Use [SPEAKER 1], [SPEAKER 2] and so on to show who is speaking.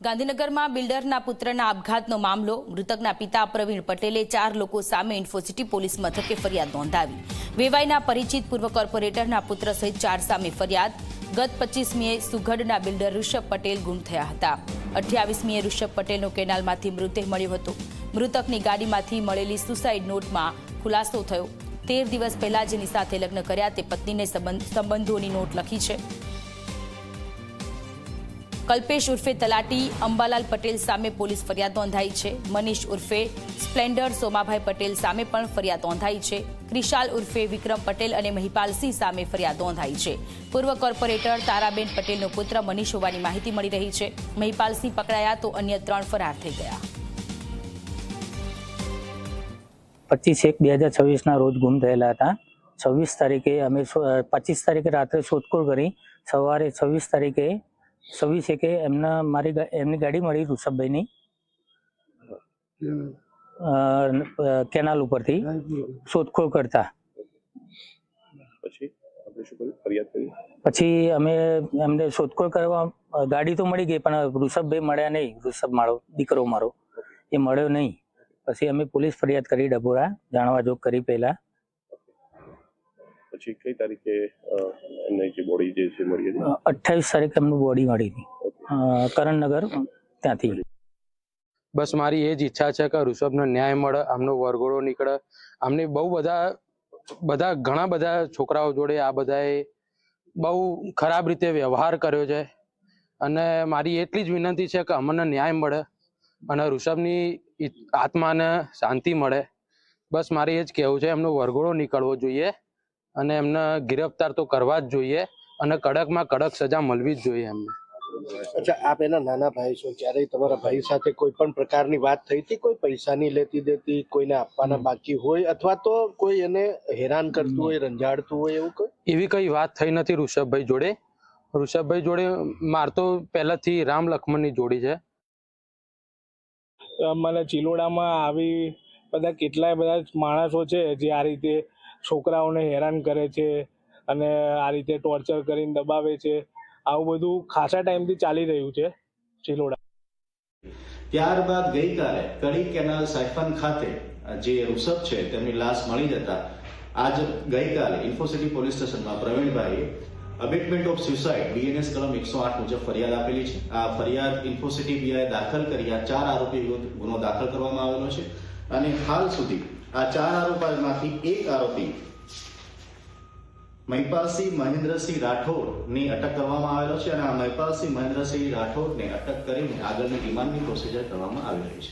[SPEAKER 1] ગાંધીનગરમાં બિલ્ડરના પુત્રના આપઘાતનો મામલો. મૃતકના પિતા પ્રવીણ પટેલે 4 લોકો સામે ઇન્ફોસિટી પોલીસ મથકે ફરિયાદ નોંધાવી. વેવાઈના પરિચિત પૂર્વ કોર્પોરેટરના પુત્ર સહિત 4 સામે ફરિયાદ. ગત 25મીએ સુગઢના બિલ્ડર ઋષભ પટેલ ગુમ થયા હતા. 28મીએ ઋષભ પટેલનો કેનાલમાંથી મૃતદેહ મળ્યો હતો. મૃતકની ગાડીમાંથી મળેલી સુસાઇડ નોટમાં ખુલાસો થયો. 13 દિવસ પહેલા જેની સાથે લગ્ન કર્યા તે પત્નીને સંબંધોની નોટ લખી છે. કલ્પેશ ઉર્ફે તલાટી અંબાલાલ પટેલ સામે પોલીસ ફરિયાદ નોંધાઈ છે. મનીષ ઉર્ફે સ્પ્લેન્ડર સોમાભાઈ પટેલ સામે પણ ફરિયાદ નોંધાઈ છે. ક્રિશાલ ઉર્ફે વિક્રમ પટેલ અને મહિપાલસિંહ સામે ફરિયાદ નોંધાઈ છે. પૂર્વ કોર્પોરેટર તારાબેન પટેલનો પુત્ર મનીષ હોવાની માહિતી મળી રહી છે. મહિપાલસિંહ પકડાયા તો અન્ય 3 ફરાર થઈ ગયા.
[SPEAKER 2] 25/1/2026 રોજ ગુમ થયેલા હતા. 26 તારીખે અમે 25 તારીખે રાત્રે શોધખોળ કરી. સવારે 26 તારીખે 26 એમની ગાડી મળી ઋષભભાઈની કેનાલ ઉપરથી શોધખોળ કરતા. પછી અમે એમને શોધખોળ કરવા ગાડી તો મળી ગઈ પણ ઋષભભાઈ મળ્યા નહીં. ઋષભ મારો દીકરો મારો એ મળ્યો નહીં. પછી અમે પોલીસ ફરિયાદ કરી ડભોરા જાણવા જોગ કરી પહેલા.
[SPEAKER 3] પછી કઈ તારીખે એમની જે બોડી જે છે મળી હતી?
[SPEAKER 2] 28 તારીખે એમનું બોડી મળી હતી કરણનગર ત્યાંથી.
[SPEAKER 4] બસ મારી એ જ ઈચ્છા છે કે ઋષભનો ન્યાય મળે, આમનો વરઘોડો નીકળે. આમને બહુ ઘણા બધા છોકરાઓ જોડે આ બધાએ બહુ ખરાબ રીતે વ્યવહાર કર્યો છે અને મારી એટલી જ વિનંતી છે કે અમને ન્યાય મળે અને ઋષભની આત્માને શાંતિ મળે. બસ મારે એ જ કહેવું છે. એમનો વરઘોડો નીકળવો જોઈએ અને એમને ગિરફતાર તો કરવા જ જોઈએ અને કડકમાં કડક સજા મળવી જ જોઈએ એમને.
[SPEAKER 5] અચ્છા, આપ એના નાના ભાઈ છો, ક્યારેય તમારા ભાઈ સાથે કોઈ પણ પ્રકારની વાત થઈ હતી? કોઈ પૈસાની લેતી દેતી, કોઈને આપવાના બાકી હોય અથવા તો કોઈ એને હેરાન કરતું હોય, રંજાડતું હોય એવું કોઈ?
[SPEAKER 4] એવી કઈ વાત થઈ નથી ઋષભભાઈ જોડે. ઋષભભાઈ જોડે માર તો પહેલાથી રામ લક્ષ્મણની જોડી છે.
[SPEAKER 6] મને ચિલોડામાં આવી બધા કેટલાય બધા માણસો છે જે આ રીતે છોકરાઓને હેરાન કરે છે અને આ રીતે ટોર્ચર કરીને દબાવે છે. આવું બધું ખાસા ટાઈમથી ચાલી રહ્યું છે ચિલોડા.
[SPEAKER 7] ત્યારબાદ ગઈકાલે કડી કેનાલ સાયફન ખાતે જે ઋષભ છે તેમની લાશ મળી જતા આજ ગઈકાલે ઇન્ફોસિટી પોલીસ સ્ટેશનમાં પ્રવીણભાઈએ અબેટમેન્ટ ઓફ સુસાઇડ બીએનએસ કલમ 108 મુજબ ફરિયાદ આપેલી છે. આ ફરિયાદ ઇન્ફોસિટી પીઆઈ દાખલ કરી આ 4 આરોપી વિરુદ્ધ ગુનો દાખલ કરવામાં આવેલો છે અને હાલ સુધી આ 4 આરોપીમાંથી એક આરોપી મહિપાલસિંહ મહેન્દ્રસિંહ રાઠોડની અટક કરવામાં આવેલો છે અને આ મહિપાલસિંહ મહેન્દ્રસિંહ રાઠોડને અટક કરીને આગળની રિમાન્ડની પ્રોસિજર કરવામાં આવી રહી છે.